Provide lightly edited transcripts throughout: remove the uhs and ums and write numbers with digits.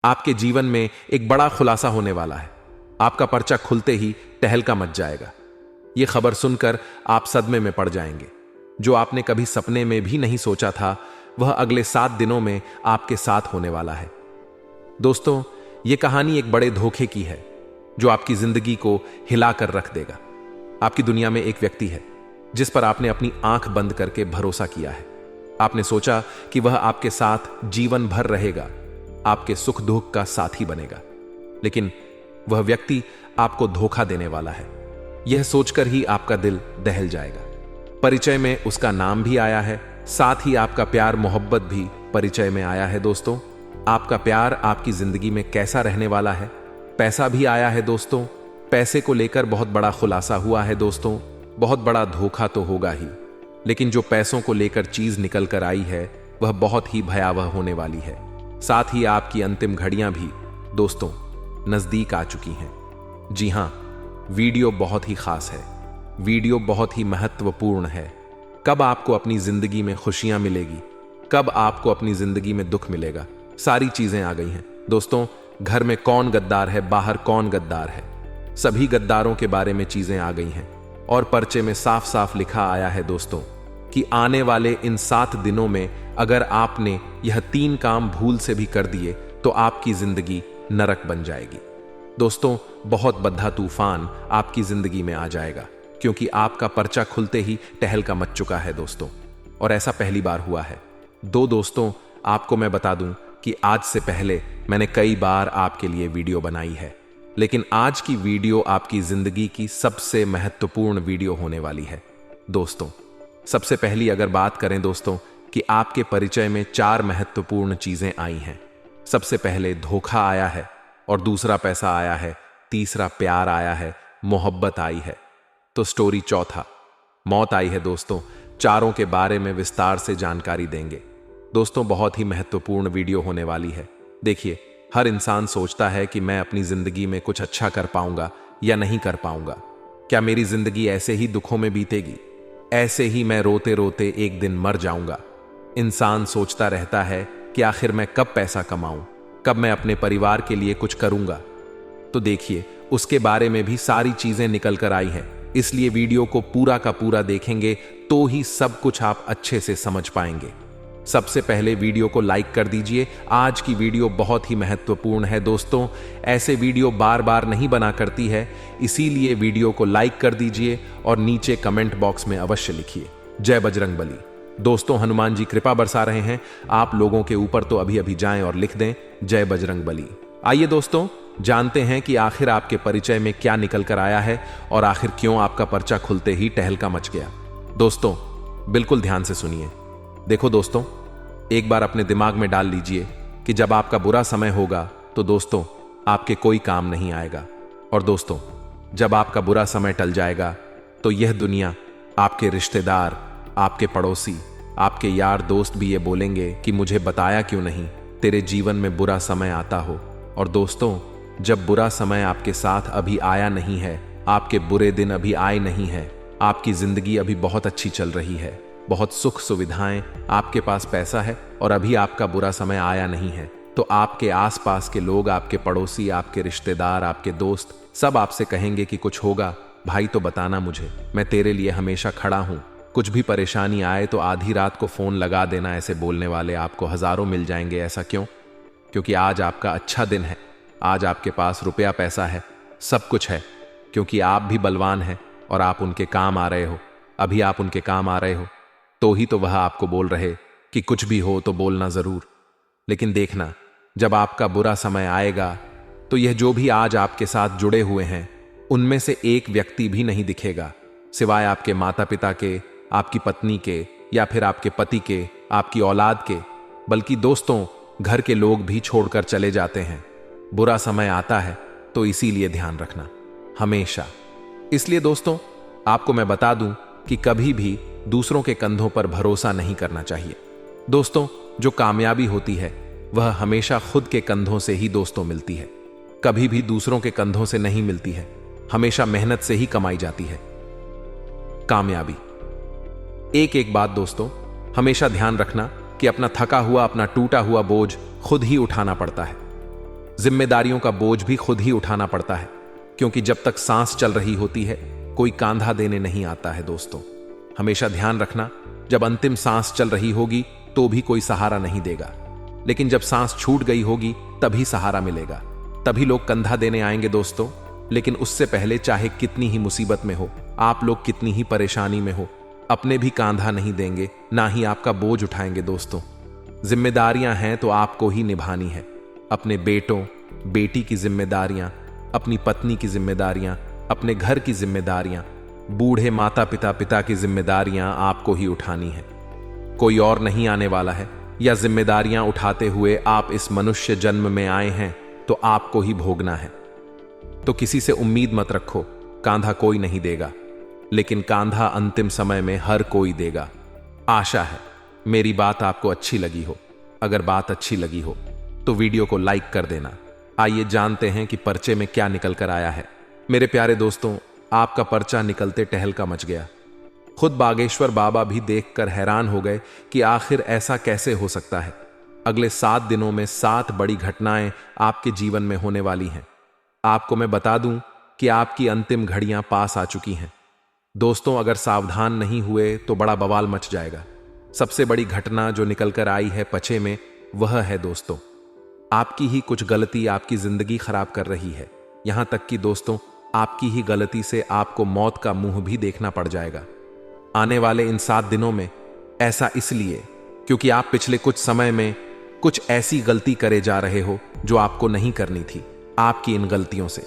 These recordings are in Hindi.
आपके जीवन में एक बड़ा खुलासा होने वाला है। आपका पर्चा खुलते ही तहलका मच जाएगा। यह खबर सुनकर आप सदमे में पड़ जाएंगे। जो आपने कभी सपने में भी नहीं सोचा था, वह अगले 7 दिनों में आपके साथ होने वाला है। दोस्तों, यह कहानी एक बड़े धोखे की है जो आपकी जिंदगी को हिलाकर रख देगा। आपकी दुनिया में एक व्यक्ति है जिस पर आपने अपनी आंख बंद करके भरोसा किया है। आपने सोचा कि वह आपके साथ जीवन भर रहेगा, आपके सुख दुख का साथी बनेगा, लेकिन वह व्यक्ति आपको धोखा देने वाला है। यह सोचकर ही आपका दिल दहल जाएगा। परिचय में उसका नाम भी आया है, साथ ही आपका प्यार मोहब्बत भी परिचय में आया है। दोस्तों, आपका प्यार आपकी जिंदगी में कैसा रहने वाला है? पैसा भी आया है। दोस्तों, पैसे को लेकर बहुत बड़ा खुलासा हुआ है। दोस्तों, बहुत बड़ा धोखा तो होगा ही, लेकिन जो पैसों को लेकर चीज निकल कर आई है वह बहुत ही भयावह होने वाली है। साथ ही आपकी अंतिम घड़ियां भी दोस्तों नजदीक आ चुकी हैं। जी हां, वीडियो बहुत ही खास है, वीडियो बहुत ही महत्वपूर्ण है। कब आपको अपनी जिंदगी में खुशियां मिलेगी, कब आपको अपनी जिंदगी में दुख मिलेगा, सारी चीजें आ गई हैं। दोस्तों, घर में कौन गद्दार है, बाहर कौन गद्दार है, सभी गद्दारों के बारे में चीजें आ गई हैं और पर्चे में साफ साफ लिखा आया है दोस्तों कि आने वाले इन 7 दिनों में अगर आपने यह 3 काम भूल से भी कर दिए तो आपकी जिंदगी नरक बन जाएगी। दोस्तों, बहुत बद्दा तूफान आपकी जिंदगी में आ जाएगा, क्योंकि आपका पर्चा खुलते ही तहलका मच चुका है दोस्तों, और ऐसा पहली बार हुआ है। दोस्तों, आपको मैं बता दूं कि आज से पहले मैंने कई बार आपके लिए वीडियो बनाई है, लेकिन आज की वीडियो आपकी जिंदगी की सबसे महत्वपूर्ण वीडियो होने वाली है। दोस्तों, सबसे पहली अगर बात करें दोस्तों कि आपके परिचय में 4 महत्वपूर्ण चीजें आई हैं। सबसे पहले धोखा आया है, और दूसरा पैसा आया है, तीसरा प्यार आया है, मोहब्बत आई है, तो स्टोरी चौथा मौत आई है। दोस्तों, चारों के बारे में विस्तार से जानकारी देंगे। दोस्तों, बहुत ही महत्वपूर्ण वीडियो होने वाली है। देखिए, हर इंसान सोचता है कि मैं अपनी जिंदगी में कुछ अच्छा कर पाऊंगा या नहीं कर पाऊंगा। क्या मेरी जिंदगी ऐसे ही दुखों में बीतेगी, ऐसे ही मैं रोते रोते एक दिन मर जाऊंगा? इंसान सोचता रहता है कि आखिर मैं कब पैसा कमाऊं, कब मैं अपने परिवार के लिए कुछ करूंगा। तो देखिए, उसके बारे में भी सारी चीजें निकल कर आई हैं, इसलिए वीडियो को पूरा का पूरा देखेंगे तो ही सब कुछ आप अच्छे से समझ पाएंगे। सबसे पहले वीडियो को लाइक कर दीजिए। आज की वीडियो बहुत ही महत्वपूर्ण है दोस्तों, ऐसे वीडियो बार बार नहीं बना करती है, इसीलिए वीडियो को लाइक कर दीजिए और नीचे कमेंट बॉक्स में अवश्य लिखिए जय बजरंग बली। दोस्तों, हनुमान जी कृपा बरसा रहे हैं आप लोगों के ऊपर, तो अभी अभी जाएं और लिख दें जय बजरंग बली। आइए दोस्तों, जानते हैं कि आखिर आपके परिचय में क्या निकल कर आया है और आखिर क्यों आपका पर्चा खुलते ही तहलका मच गया। दोस्तों, बिल्कुल ध्यान से सुनिए। देखो दोस्तों, एक बार अपने दिमाग में डाल लीजिए कि जब आपका बुरा समय होगा तो दोस्तों आपके कोई काम नहीं आएगा, और दोस्तों जब आपका बुरा समय टल जाएगा तो यह दुनिया, आपके रिश्तेदार, आपके पड़ोसी, आपके यार दोस्त भी ये बोलेंगे कि मुझे बताया क्यों नहीं, तेरे जीवन में बुरा समय आता हो। और दोस्तों, जब बुरा समय आपके साथ अभी आया नहीं है, आपके बुरे दिन अभी आए नहीं है, आपकी जिंदगी अभी बहुत अच्छी चल रही है, बहुत सुख सुविधाएं, आपके पास पैसा है और अभी आपका बुरा समय आया नहीं है, तो आपके आसपास के लोग, आपके पड़ोसी, आपके रिश्तेदार, आपके दोस्त सब आपसे कहेंगे कि कुछ होगा भाई तो बताना मुझे, मैं तेरे लिए हमेशा खड़ा हूं, कुछ भी परेशानी आए तो आधी रात को फोन लगा देना। ऐसे बोलने वाले आपको हजारों मिल जाएंगे। ऐसा क्यों? क्योंकि आज आपका अच्छा दिन है, आज आपके पास रुपया पैसा है, सब कुछ है, क्योंकि आप भी बलवान हैं और आप उनके काम आ रहे हो। अभी आप उनके काम आ रहे हो तो ही तो वह आपको बोल रहे कि कुछ भी हो तो बोलना जरूर। लेकिन देखना, जब आपका बुरा समय आएगा तो यह जो भी आज आपके साथ जुड़े हुए हैं उनमें से एक व्यक्ति भी नहीं दिखेगा, सिवाय आपके माता पिता के, आपकी पत्नी के, या फिर आपके पति के, आपकी औलाद के। बल्कि दोस्तों, घर के लोग भी छोड़कर चले जाते हैं। बुरा समय आता है तो इसीलिए ध्यान रखना हमेशा। इसलिए दोस्तों, आपको मैं बता दूं कि कभी भी दूसरों के कंधों पर भरोसा नहीं करना चाहिए। दोस्तों, जो कामयाबी होती है वह हमेशा खुद के कंधों से ही दोस्तों मिलती है, कभी भी दूसरों के कंधों से नहीं मिलती है, हमेशा मेहनत से ही कमाई जाती है कामयाबी। एक बात दोस्तों, हमेशा ध्यान रखना कि अपना थका हुआ, अपना टूटा हुआ बोझ खुद ही उठाना पड़ता है। जिम्मेदारियों का बोझ भी खुद ही उठाना पड़ता है, क्योंकि जब तक सांस चल रही होती है कोई कांधा देने नहीं आता है। दोस्तों, हमेशा ध्यान रखना, जब अंतिम सांस चल रही होगी तो भी कोई सहारा नहीं देगा, लेकिन जब सांस छूट गई होगी तभी सहारा मिलेगा, तभी लोग कंधा देने आएंगे। दोस्तों, लेकिन उससे पहले चाहे कितनी ही मुसीबत में हो, आप लोग कितनी ही परेशानी में हो, अपने भी कांधा नहीं देंगे, ना ही आपका बोझ उठाएंगे। दोस्तों, जिम्मेदारियां हैं तो आपको ही निभानी है। अपने बेटों बेटी की जिम्मेदारियां, अपनी पत्नी की जिम्मेदारियां, अपने घर की जिम्मेदारियां, बूढ़े माता पिता की जिम्मेदारियां आपको ही उठानी है। कोई और नहीं आने वाला है, या जिम्मेदारियां उठाते हुए आप इस मनुष्य जन्म में आए हैं तो आपको ही भोगना है। तो किसी से उम्मीद मत रखो, कांधा कोई नहीं देगा, लेकिन कांधा अंतिम समय में हर कोई देगा। आशा है मेरी बात आपको अच्छी लगी हो। अगर बात अच्छी लगी हो तो वीडियो को लाइक कर देना। आइए जानते हैं कि पर्चे में क्या निकल कर आया है। मेरे प्यारे दोस्तों, आपका पर्चा निकलते टहलका मच गया। खुद बागेश्वर बाबा भी देखकर हैरान हो गए कि आखिर ऐसा कैसे हो सकता है। अगले 7 दिनों में 7 बड़ी घटनाएं आपके जीवन में होने वाली हैं। आपको मैं बता दूं कि आपकी अंतिम घड़ियां पास आ चुकी हैं। दोस्तों, अगर सावधान नहीं हुए तो बड़ा बवाल मच जाएगा। सबसे बड़ी घटना जो निकलकर आई है पचे में, वह है दोस्तों, आपकी ही कुछ गलती आपकी जिंदगी खराब कर रही है। यहां तक कि दोस्तों, आपकी ही गलती से आपको मौत का मुंह भी देखना पड़ जाएगा आने वाले इन 7 दिनों में। ऐसा इसलिए क्योंकि आप पिछले कुछ समय में कुछ ऐसी गलती करे जा रहे हो जो आपको नहीं करनी थी। आपकी इन गलतियों से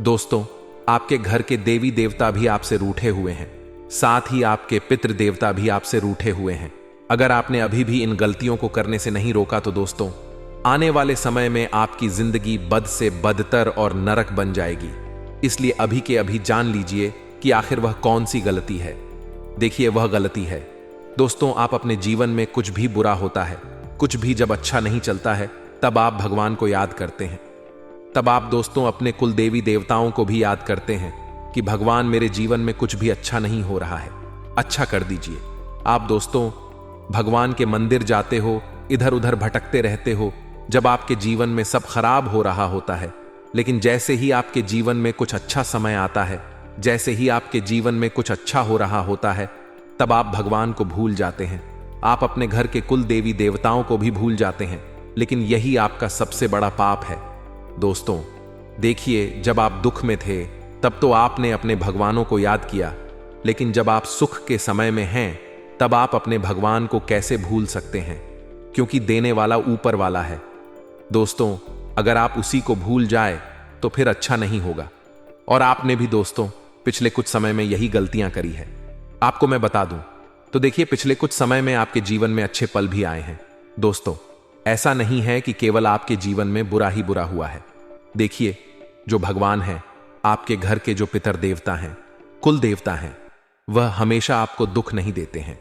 दोस्तों, आपके घर के देवी देवता भी आपसे रूठे हुए हैं, साथ ही आपके पितृ देवता भी आपसे रूठे हुए हैं। अगर आपने अभी भी इन गलतियों को करने से नहीं रोका तो दोस्तों, आने वाले समय में आपकी जिंदगी बद से बदतर और नरक बन जाएगी। इसलिए अभी के अभी जान लीजिए कि आखिर वह कौन सी गलती है। देखिए, वह गलती है दोस्तों, आप अपने जीवन में कुछ भी बुरा होता है, कुछ भी जब अच्छा नहीं चलता है, तब आप भगवान को याद करते हैं। तब आप दोस्तों अपने कुल देवी देवताओं को भी याद करते हैं कि भगवान, मेरे जीवन में कुछ भी अच्छा नहीं हो रहा है, अच्छा कर दीजिए। आप दोस्तों भगवान के मंदिर जाते हो, इधर उधर भटकते रहते हो जब आपके जीवन में सब खराब हो रहा होता है, लेकिन जैसे ही आपके जीवन में कुछ अच्छा समय आता है, जैसे ही आपके जीवन में कुछ अच्छा हो रहा होता है, तब आप भगवान को भूल जाते हैं। आप अपने घर के कुल देवी देवताओं को भी भूल जाते हैं, लेकिन यही आपका सबसे बड़ा पाप है। दोस्तों देखिए, जब आप दुख में थे तब तो आपने अपने भगवानों को याद किया, लेकिन जब आप सुख के समय में हैं तब आप अपने भगवान को कैसे भूल सकते हैं, क्योंकि देने वाला ऊपर वाला है। दोस्तों, अगर आप उसी को भूल जाए तो फिर अच्छा नहीं होगा। और आपने भी दोस्तों पिछले कुछ समय में यही गलतियां करी है। आपको मैं बता दूं तो देखिए, पिछले कुछ समय में आपके जीवन में अच्छे पल भी आए हैं। दोस्तों, ऐसा नहीं है कि केवल आपके जीवन में बुरा ही बुरा हुआ है। देखिए, जो भगवान है, आपके घर के जो पितर देवता हैं, कुल देवता हैं, वह हमेशा आपको दुख नहीं देते हैं।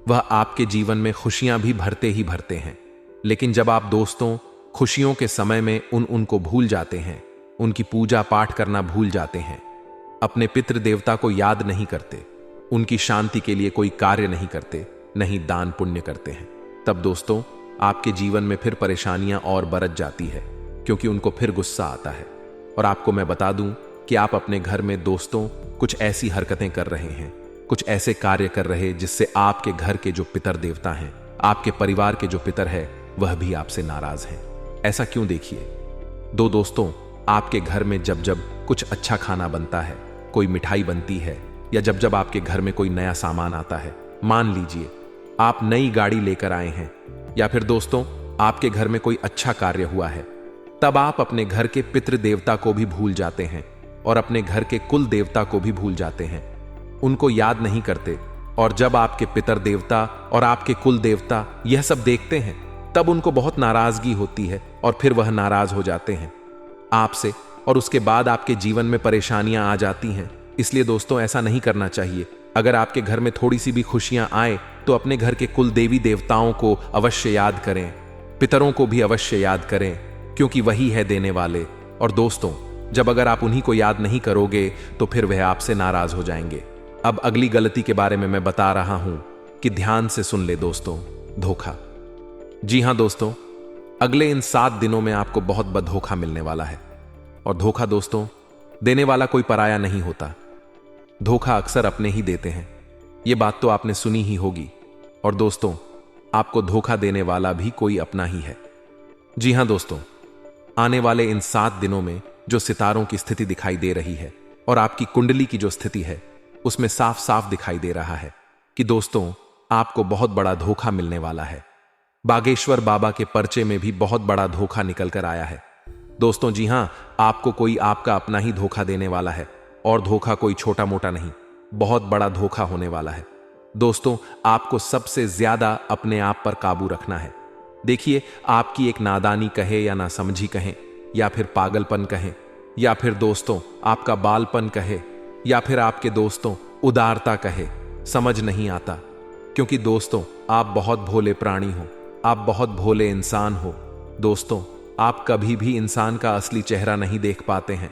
वह आपके जीवन में खुशियां भी भरते ही भरते हैं। लेकिन जब आप दोस्तों खुशियों के समय में उनको भूल जाते हैं, उनकी पूजा पाठ करना भूल जाते हैं, अपने पितृ देवता को याद नहीं करते, उनकी शांति के लिए कोई कार्य नहीं करते, नहीं दान पुण्य करते हैं, तब दोस्तों आपके जीवन में फिर परेशानियां और बरत जाती है, क्योंकि उनको फिर गुस्सा आता है। और आपको मैं बता दूं कि आप अपने घर में दोस्तों कुछ ऐसी हरकतें कर रहे हैं, कुछ ऐसे कार्य कर रहे जिससे आपके घर के जो पितर देवता हैं, आपके परिवार के जो पितर है, वह भी आपसे नाराज हैं। ऐसा क्यों? देखिए, दोस्तों आपके घर में जब जब कुछ अच्छा खाना बनता है, कोई मिठाई बनती है, या जब जब आपके घर में कोई नया सामान आता है, मान लीजिए आप नई गाड़ी लेकर आए हैं, या फिर दोस्तों आपके घर में कोई अच्छा कार्य हुआ है, तब आप अपने घर के पितृ देवता को भी भूल जाते हैं और अपने घर के कुल देवता को भी भूल जाते हैं, उनको याद नहीं करते। और जब आपके पितर देवता और आपके कुल देवता यह सब देखते हैं, तब उनको बहुत नाराजगी होती है और फिर वह नाराज हो जाते हैं आपसे, और उसके बाद आपके जीवन में परेशानियां आ जाती हैं। इसलिए दोस्तों ऐसा नहीं करना चाहिए। अगर आपके घर में थोड़ी सी भी खुशियां आए तो अपने घर के कुल देवी देवताओं को अवश्य याद करें, पितरों को भी अवश्य याद करें, क्योंकि वही है देने वाले। और दोस्तों जब अगर आप उन्हीं को याद नहीं करोगे तो फिर वह आपसे नाराज हो जाएंगे। अब अगली गलती के बारे में मैं बता रहा हूं कि ध्यान से सुन ले दोस्तों, धोखा। जी हां दोस्तों, अगले इन 7 दिनों में आपको बहुत बड़ा धोखा मिलने वाला है। और धोखा दोस्तों, देने वाला कोई पराया नहीं होता। धोखा अक्सर अपने ही देते हैं, ये बात तो आपने सुनी ही होगी। और दोस्तों, आपको धोखा देने वाला भी कोई अपना ही है। जी हां दोस्तों, आने वाले इन 7 दिनों में जो सितारों की स्थिति दिखाई दे रही है और आपकी कुंडली की जो स्थिति है, उसमें साफ साफ दिखाई दे रहा है कि दोस्तों, आपको बहुत बड़ा धोखा मिलने वाला है। बागेश्वर बाबा के पर्चे में भी बहुत बड़ा धोखा निकल कर आया है। दोस्तों जी हां, आपको कोई आपका अपना ही धोखा देने वाला है, और धोखा कोई छोटा मोटा नहीं, बहुत बड़ा धोखा होने वाला है। दोस्तों, आपको सबसे ज्यादा अपने आप पर काबू रखना है। देखिए, आपकी एक नादानी कहे या नासमझी कहें, या फिर पागलपन कहें, या फिर दोस्तों आपका बालपन कहे, या फिर आपके दोस्तों उदारता कहे, समझ नहीं आता। क्योंकि दोस्तों, आप बहुत भोले प्राणी हो, आप बहुत भोले इंसान हो। दोस्तों, आप कभी भी इंसान का असली चेहरा नहीं देख पाते हैं।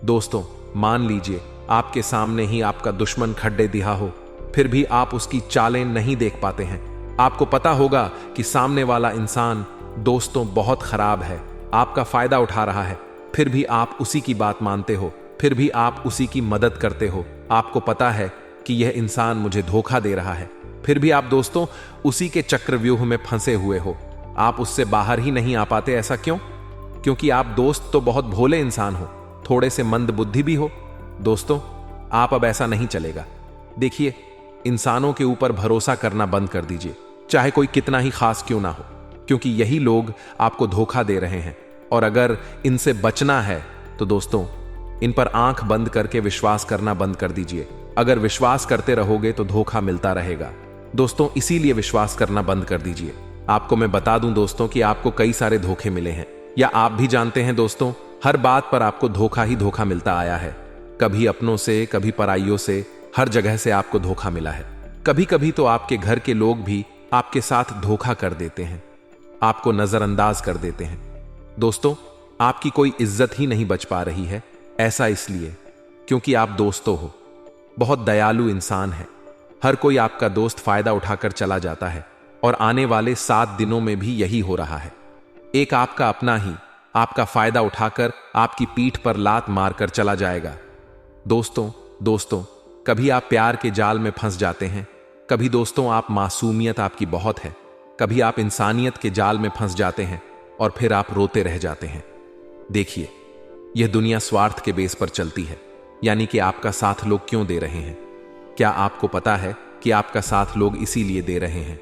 दोस्तों, मान लीजिए आपके सामने ही आपका दुश्मन खड्डे दिया हो, फिर भी आप उसकी चालें नहीं देख पाते हैं। आपको पता होगा कि सामने वाला इंसान दोस्तों बहुत खराब है, आपका फायदा उठा रहा है, फिर भी आप उसी की बात मानते हो, फिर भी आप उसी की मदद करते हो। आपको पता है कि यह इंसान मुझे धोखा दे रहा है, फिर भी आप दोस्तों उसी के चक्रव्यूह में फंसे हुए हो। आप उससे बाहर ही नहीं आ पाते। ऐसा क्यों? क्योंकि आप दोस्त तो बहुत भोले इंसान हो, थोड़े से मंद बुद्धि भी हो। दोस्तों, आप अब ऐसा नहीं चलेगा। देखिए, इंसानों के ऊपर भरोसा करना बंद कर दीजिए, चाहे कोई कितना ही खास क्यों ना हो, क्योंकि यही लोग आपको धोखा दे रहे हैं। और अगर इनसे बचना है तो दोस्तों, इन पर आंख बंद करके विश्वास करना बंद कर दीजिए। अगर विश्वास करते रहोगे तो धोखा मिलता रहेगा। दोस्तों, इसीलिए विश्वास करना बंद कर दीजिए। आपको मैं बता दूं दोस्तों कि आपको कई सारे धोखे मिले हैं, या आप भी जानते हैं दोस्तों, हर बात पर आपको धोखा ही धोखा मिलता आया है। कभी अपनों से, कभी पराइयों से, हर जगह से आपको धोखा मिला है। कभी कभी तो आपके घर के लोग भी आपके साथ धोखा कर देते हैं, आपको नजरअंदाज कर देते हैं। दोस्तों, आपकी कोई इज्जत ही नहीं बच पा रही है। ऐसा इसलिए क्योंकि आप दोस्तों हो, बहुत दयालु इंसान है। हर कोई आपका दोस्त फायदा उठाकर चला जाता है, और आने वाले 7 दिनों में भी यही हो रहा है। एक आपका अपना ही आपका फायदा उठाकर आपकी पीठ पर लात मारकर चला जाएगा। दोस्तों, कभी आप प्यार के जाल में फंस जाते हैं, कभी दोस्तों आप मासूमियत आपकी बहुत है, कभी आप इंसानियत के जाल में फंस जाते हैं और फिर आप रोते रह जाते हैं। देखिए, यह दुनिया स्वार्थ के बेस पर चलती है, यानी कि आपका साथ लोग क्यों दे रहे हैं? क्या आपको पता है कि आपका साथ लोग इसीलिए दे रहे हैं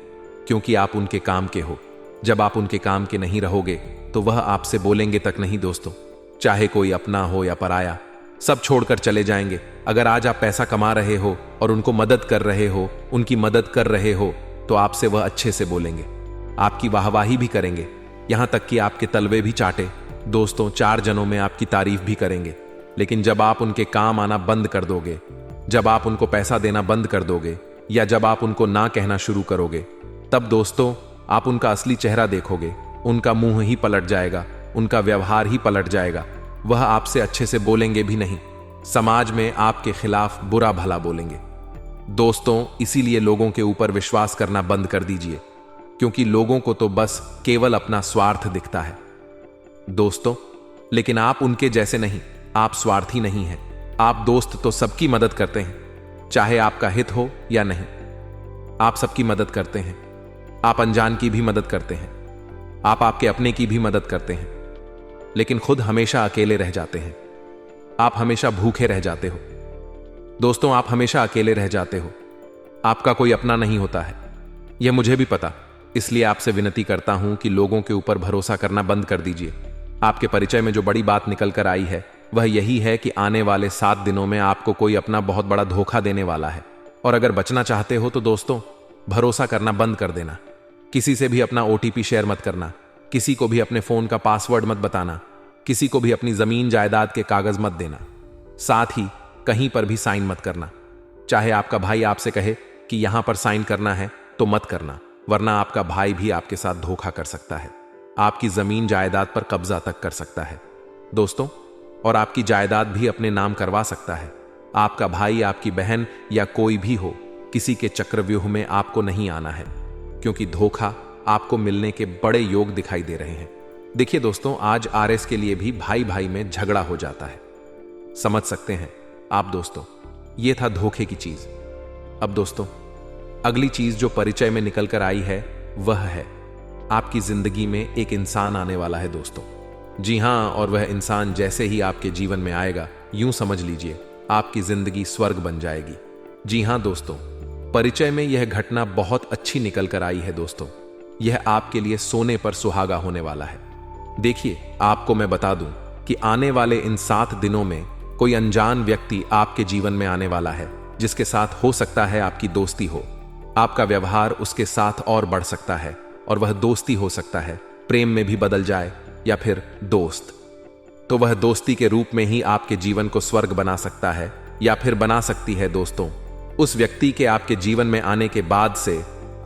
क्योंकि आप उनके काम के हो? जब आप उनके काम के नहीं रहोगे तो वह आपसे बोलेंगे तक नहीं दोस्तों, चाहे कोई अपना हो या पराया, सब छोड़कर चले जाएंगे। अगर आज आप पैसा कमा रहे हो और उनको मदद कर रहे हो, उनकी मदद कर रहे हो, तो आपसे वह अच्छे से बोलेंगे, आपकी वाहवाही भी करेंगे, यहां तक कि आपके तलवे भी चाटे। दोस्तों, 4 जनों में आपकी तारीफ भी करेंगे। लेकिन जब आप उनके काम आना बंद कर दोगे, जब आप उनको पैसा देना बंद कर दोगे, या जब आप उनको ना कहना शुरू करोगे, तब दोस्तों आप उनका असली चेहरा देखोगे। उनका मुंह ही पलट जाएगा, उनका व्यवहार ही पलट जाएगा। वह आपसे अच्छे से बोलेंगे भी नहीं, समाज में आपके खिलाफ बुरा भला बोलेंगे। दोस्तों, इसीलिए लोगों के ऊपर विश्वास करना बंद कर दीजिए, क्योंकि लोगों को तो बस केवल अपना स्वार्थ दिखता है। दोस्तों, लेकिन आप उनके जैसे नहीं, आप स्वार्थी नहीं हैं। आप दोस्त तो सबकी मदद करते हैं, चाहे आपका हित हो या नहीं। आप सबकी मदद करते हैं, आप अनजान की भी मदद करते हैं, आप आपके अपने की भी मदद करते हैं, लेकिन खुद हमेशा अकेले रह जाते हैं। आप हमेशा भूखे रह जाते हो। दोस्तों, आप हमेशा अकेले रह जाते हो, आपका कोई अपना नहीं होता है। यह मुझे भी पता, इसलिए आपसे विनती करता हूं कि लोगों के ऊपर भरोसा करना बंद कर दीजिए। आपके परिचय में जो बड़ी बात निकल कर आई है वह यही है कि आने वाले 7 दिनों में आपको कोई अपना बहुत बड़ा धोखा देने वाला है। और अगर बचना चाहते हो तो दोस्तों, भरोसा करना बंद कर देना। किसी से भी अपना OTP शेयर मत करना, किसी को भी अपने फोन का पासवर्ड मत बताना, किसी को भी अपनी जमीन जायदाद के कागज मत देना, साथ ही कहीं पर भी साइन मत करना। चाहे आपका भाई आपसे कहे कि यहां पर साइन करना है तो मत करना, वरना आपका भाई भी आपके साथ धोखा कर सकता है, आपकी जमीन जायदाद पर कब्जा तक कर सकता है दोस्तों, और आपकी जायदाद भी अपने नाम करवा सकता है। आपका भाई, आपकी बहन या कोई भी हो, किसी के चक्रव्यूह में आपको नहीं आना है, क्योंकि धोखा आपको मिलने के बड़े योग दिखाई दे रहे हैं। देखिए दोस्तों, आज आरएस के लिए भी भाई भाई में झगड़ा हो जाता है। समझ सकते हैं आप दोस्तों, ये था धोखे की चीज। अब दोस्तों, अगली चीज जो परिचय में निकल कर आई है वह है आपकी जिंदगी में एक इंसान आने वाला है दोस्तों। जी हां, और वह इंसान जैसे ही आपके जीवन में आएगा, यूं समझ लीजिए आपकी जिंदगी स्वर्ग बन जाएगी। जी हां दोस्तों, परिचय में यह घटना बहुत अच्छी निकल कर आई है दोस्तों। यह आपके लिए सोने पर सुहागा होने वाला है। देखिए, आपको मैं बता दूं कि आने वाले इन 7 दिनों में कोई अनजान व्यक्ति आपके जीवन में आने वाला है, जिसके साथ हो सकता है आपकी दोस्ती हो। आपका व्यवहार उसके साथ और बढ़ सकता है और वह दोस्ती हो सकता है प्रेम में भी बदल जाए या फिर दोस्त। तो वह दोस्ती के रूप में ही आपके जीवन को स्वर्ग बना सकता है या फिर बना सकती है दोस्तों। उस व्यक्ति के आपके जीवन में आने के बाद से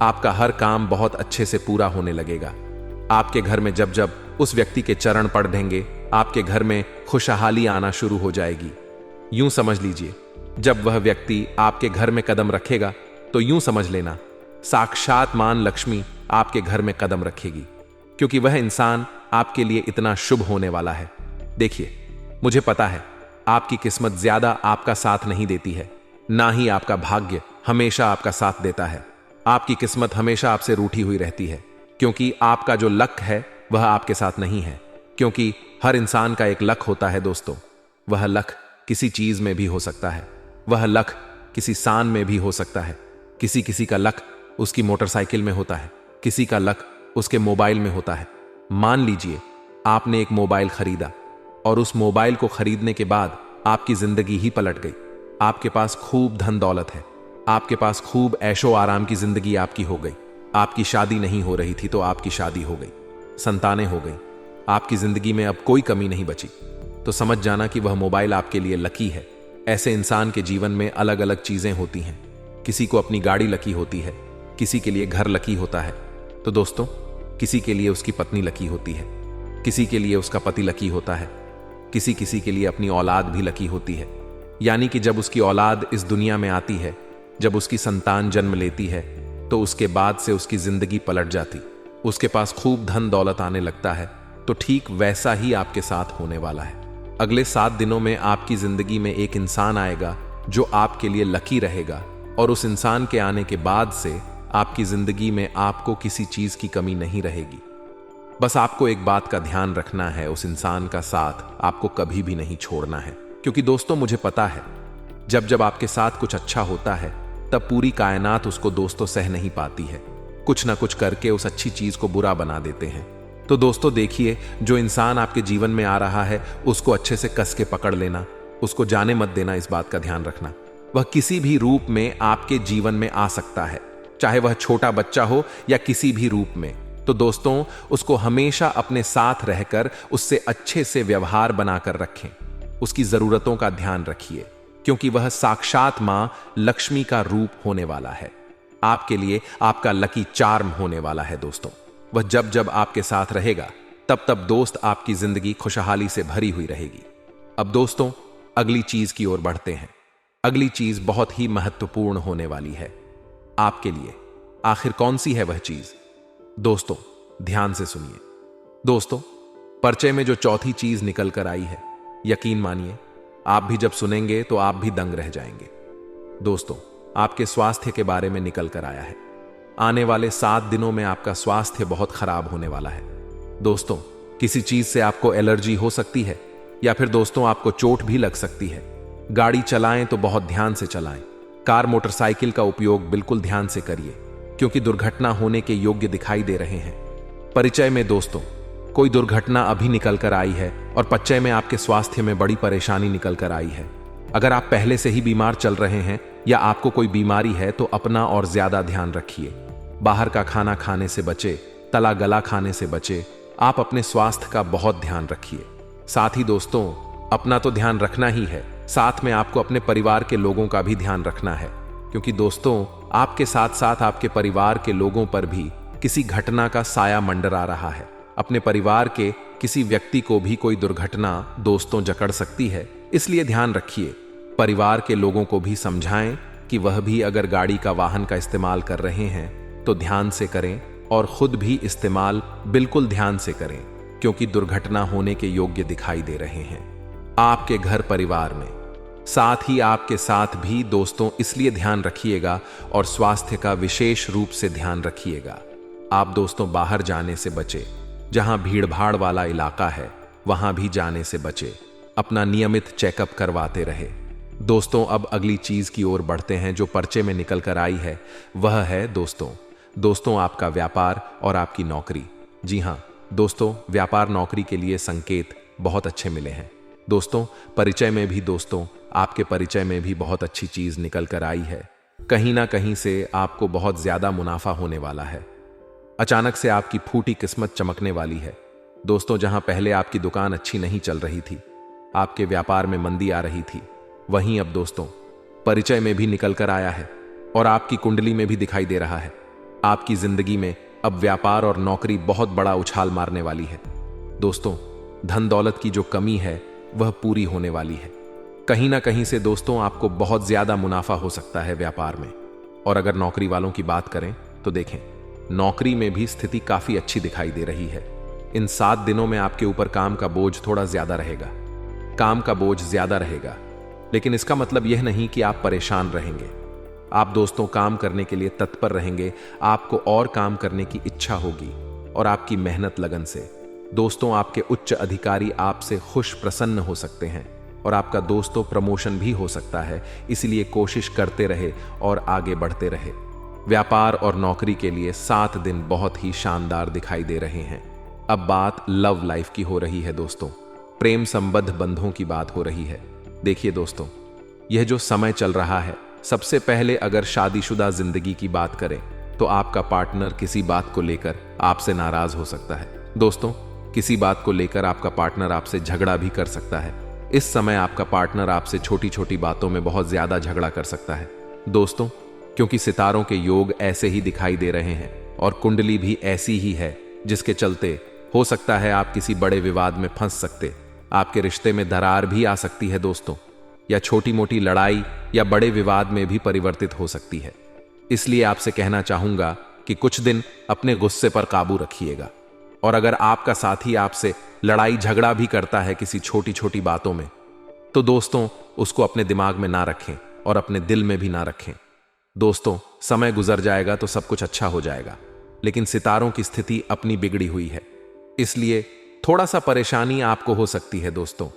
आपका हर काम बहुत अच्छे से पूरा होने लगेगा। आपके घर में जब जब उस व्यक्ति के चरण पड़ देंगे, आपके घर में खुशहाली आना शुरू हो जाएगी। यूं समझ लीजिए, जब वह व्यक्ति आपके घर में कदम रखेगा तो यूं समझ लेना साक्षात मां लक्ष्मी आपके घर में कदम रखेगी, क्योंकि वह इंसान आपके लिए इतना शुभ होने वाला है। देखिए, मुझे पता है आपकी किस्मत ज्यादा आपका साथ नहीं देती है, ना ही आपका भाग्य हमेशा आपका साथ देता है। आपकी किस्मत हमेशा आपसे रूठी हुई रहती है, क्योंकि आपका जो लक है वह आपके साथ नहीं है। क्योंकि हर इंसान का एक लक होता है दोस्तों। वह लक किसी चीज में भी हो सकता है, वह लक किसी शान में भी हो सकता है। किसी किसी का लक उसकी मोटरसाइकिल में होता है, किसी का लक उसके मोबाइल में होता है। मान लीजिए आपने एक मोबाइल खरीदा और उस मोबाइल को खरीदने के बाद आपकी जिंदगी ही पलट गई। आपके पास खूब धन दौलत है, आपके पास खूब ऐशो आराम की जिंदगी आपकी हो गई। आपकी शादी नहीं हो रही थी तो आपकी शादी हो गई, संतानें हो गई, आपकी जिंदगी में अब कोई कमी नहीं बची। तो समझ जाना कि वह मोबाइल आपके लिए लकी है। ऐसे इंसान के जीवन में अलग अलग चीजें होती हैं। किसी को अपनी गाड़ी लकी होती है, किसी के लिए घर लकी होता है, तो दोस्तों किसी के लिए उसकी पत्नी लकी होती है, किसी के लिए उसका पति लकी होता है, किसी किसी के लिए अपनी औलाद भी लकी होती है। यानी कि जब उसकी औलाद इस दुनिया में आती है, जब उसकी संतान जन्म लेती है, तो उसके बाद से उसकी जिंदगी पलट जाती, उसके पास खूब धन दौलत आने लगता है। तो ठीक वैसा ही आपके साथ होने वाला है। अगले 7 दिनों में आपकी जिंदगी में एक इंसान आएगा जो आपके लिए लकी रहेगा, और उस इंसान के आने के बाद से आपकी जिंदगी में आपको किसी चीज की कमी नहीं रहेगी। बस आपको एक बात का ध्यान रखना है, उस इंसान का साथ आपको कभी भी नहीं छोड़ना है। क्योंकि दोस्तों मुझे पता है, जब जब आपके साथ कुछ अच्छा होता है तब पूरी कायनात उसको दोस्तों सह नहीं पाती है। कुछ ना कुछ करके उस अच्छी चीज को बुरा बना देते हैं। तो दोस्तों देखिए, जो इंसान आपके जीवन में आ रहा है उसको अच्छे से कस के पकड़ लेना, उसको जाने मत देना। इस बात का ध्यान रखना, वह किसी भी रूप में आपके जीवन में आ सकता है, चाहे वह छोटा बच्चा हो या किसी भी रूप में। तो दोस्तों उसको हमेशा अपने साथ रहकर उससे अच्छे से व्यवहार बनाकर रखें, उसकी जरूरतों का ध्यान रखिए, क्योंकि वह साक्षात मां लक्ष्मी का रूप होने वाला है। आपके लिए आपका लकी चार्म होने वाला है दोस्तों। वह जब जब आपके साथ रहेगा तब तब दोस्त आपकी जिंदगी खुशहाली से भरी हुई रहेगी। अब दोस्तों अगली चीज की ओर बढ़ते हैं। अगली चीज बहुत ही महत्वपूर्ण होने वाली है आपके लिए। आखिर कौन सी है वह चीज? दोस्तों ध्यान से सुनिए। दोस्तों, परिचय में जो चौथी चीज निकल कर आई है, यकीन मानिए आप भी जब सुनेंगे तो आप भी दंग रह जाएंगे। दोस्तों, आपके स्वास्थ्य के बारे में निकल कर आया है। आने वाले 7 दिनों में आपका स्वास्थ्य बहुत खराब होने वाला है। दोस्तों, किसी चीज से आपको एलर्जी हो सकती है, या फिर दोस्तों आपको चोट भी लग सकती है। गाड़ी चलाएं तो बहुत ध्यान से चलाएं। कार मोटरसाइकिल का उपयोग बिल्कुल ध्यान से करिए, क्योंकि दुर्घटना होने के योग्य दिखाई दे रहे हैं। परिचय में दोस्तों कोई दुर्घटना अभी निकल कर आई है और परिचय में आपके स्वास्थ्य में बड़ी परेशानी निकल कर आई है। अगर आप पहले से ही बीमार चल रहे हैं या आपको कोई बीमारी है तो अपना और ज्यादा ध्यान रखिए। बाहर का खाना खाने से बचे, तला गला खाने से बचे। आप अपने स्वास्थ्य का बहुत ध्यान रखिए। साथ ही दोस्तों अपना तो ध्यान रखना ही है, साथ में आपको अपने परिवार के लोगों का भी ध्यान रखना है, क्योंकि दोस्तों आपके साथ साथ आपके परिवार के लोगों पर भी किसी घटना का साया मंडरा रहा है। अपने परिवार के किसी व्यक्ति को भी कोई दुर्घटना दोस्तों जकड़ सकती है, इसलिए ध्यान रखिए। परिवार के लोगों को भी समझाएं कि वह भी अगर गाड़ी का वाहन का इस्तेमाल कर रहे हैं तो ध्यान से करें, और खुद भी इस्तेमाल बिल्कुल ध्यान से करें। क्योंकि दुर्घटना होने के योग्य दिखाई दे रहे हैं आपके घर परिवार में। साथ ही आपके साथ भी दोस्तों इसलिए ध्यान रखिएगा और स्वास्थ्य का विशेष रूप से ध्यान रखिएगा। आप दोस्तों बाहर जाने से बचे, जहां भीड़भाड़ वाला इलाका है वहां भी जाने से बचे, अपना नियमित चेकअप करवाते रहे। दोस्तों अब अगली चीज की ओर बढ़ते हैं जो पर्चे में निकल कर आई है, वह है दोस्तों आपका व्यापार और आपकी नौकरी। जी हाँ दोस्तों, व्यापार नौकरी के लिए संकेत बहुत अच्छे मिले हैं। दोस्तों परिचय में भी आपके परिचय में भी बहुत अच्छी चीज निकल कर आई है। कहीं ना कहीं से आपको बहुत ज्यादा मुनाफा होने वाला है। अचानक से आपकी फूटी किस्मत चमकने वाली है। दोस्तों जहां पहले आपकी दुकान अच्छी नहीं चल रही थी, आपके व्यापार में मंदी आ रही थी, वहीं अब दोस्तों परिचय में भी निकल कर आया है और आपकी कुंडली में भी दिखाई दे रहा है। आपकी जिंदगी में अब व्यापार और नौकरी बहुत बड़ा उछाल मारने वाली है। दोस्तों धन दौलत की जो कमी है वह पूरी होने वाली है। कहीं ना कहीं से दोस्तों आपको बहुत ज्यादा मुनाफा हो सकता है व्यापार में। और अगर नौकरी वालों की बात करें तो देखें, नौकरी में भी स्थिति काफी अच्छी दिखाई दे रही है। इन 7 दिनों में आपके ऊपर काम का बोझ थोड़ा ज्यादा रहेगा, लेकिन इसका मतलब यह नहीं कि आप परेशान रहेंगे। आप दोस्तों काम करने के लिए तत्पर रहेंगे, आपको और काम करने की इच्छा होगी और आपकी मेहनत लगन से दोस्तों आपके उच्च अधिकारी आपसे खुश प्रसन्न हो सकते हैं और आपका दोस्तों प्रमोशन भी हो सकता है। इसलिए कोशिश करते रहे और आगे बढ़ते रहे। व्यापार और नौकरी के लिए 7 दिन बहुत ही शानदार दिखाई दे रहे हैं। अब बात लव लाइफ की हो रही है दोस्तों, प्रेम संबद्ध बंधों की बात हो रही है। देखिए दोस्तों, यह जो समय चल रहा है, सबसे पहले अगर शादीशुदा जिंदगी की बात करें तो आपका पार्टनर किसी बात को लेकर आपसे नाराज हो सकता है। दोस्तों किसी बात को लेकर आपका पार्टनर आपसे झगड़ा भी कर सकता है। इस समय आपका पार्टनर आपसे छोटी छोटी बातों में बहुत ज्यादा झगड़ा कर सकता है दोस्तों, क्योंकि सितारों के योग ऐसे ही दिखाई दे रहे हैं और कुंडली भी ऐसी ही है, जिसके चलते हो सकता है आप किसी बड़े विवाद में फंस सकते, आपके रिश्ते में दरार भी आ सकती है दोस्तों, या छोटी मोटी लड़ाई या बड़े विवाद में भी परिवर्तित हो सकती है। इसलिए आपसे कहना चाहूंगा कि कुछ दिन अपने गुस्से पर काबू रखिएगा। और अगर आपका साथी आपसे लड़ाई झगड़ा भी करता है किसी छोटी छोटी बातों में, तो दोस्तों उसको अपने दिमाग में ना रखें और अपने दिल में भी ना रखें। दोस्तों समय गुजर जाएगा तो सब कुछ अच्छा हो जाएगा, लेकिन सितारों की स्थिति अपनी बिगड़ी हुई है, इसलिए थोड़ा सा परेशानी आपको हो सकती है दोस्तों।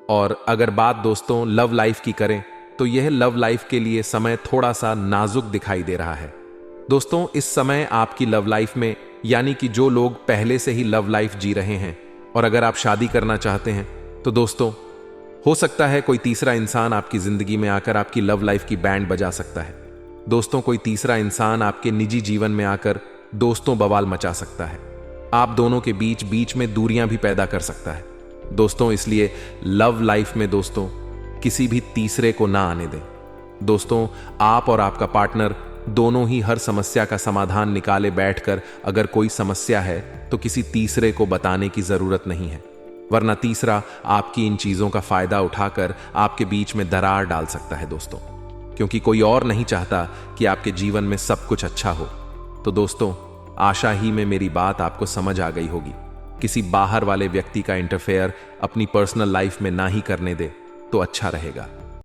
और अगर बात दोस्तों लव लाइफ की करें तो यह लव लाइफ के लिए समय थोड़ा सा नाजुक दिखाई दे रहा है दोस्तों। इस समय आपकी लव लाइफ में, यानी कि जो लोग पहले से ही लव लाइफ जी रहे हैं और अगर आप शादी करना चाहते हैं, तो दोस्तों हो सकता है कोई तीसरा इंसान आपकी जिंदगी में आकर आपकी लव लाइफ की बैंड बजा सकता है। दोस्तों कोई तीसरा इंसान आपके निजी जीवन में आकर दोस्तों बवाल मचा सकता है, आप दोनों के बीच में दूरियां भी पैदा कर सकता है दोस्तों। इसलिए लव लाइफ में दोस्तों किसी भी तीसरे को ना आने दें। दोस्तों आप और आपका पार्टनर दोनों ही हर समस्या का समाधान निकाले बैठकर अगर कोई समस्या है तो किसी तीसरे को बताने की जरूरत नहीं है, वरना तीसरा आपकी इन चीजों का फायदा उठाकर आपके बीच में दरार डाल सकता है दोस्तों, क्योंकि कोई और नहीं चाहता कि आपके जीवन में सब कुछ अच्छा हो। तो दोस्तों आशा ही में मेरी बात आपको समझ आ गई होगी। किसी बाहर वाले व्यक्ति का इंटरफेयर अपनी पर्सनल लाइफ में ना ही करने दे तो अच्छा रहेगा।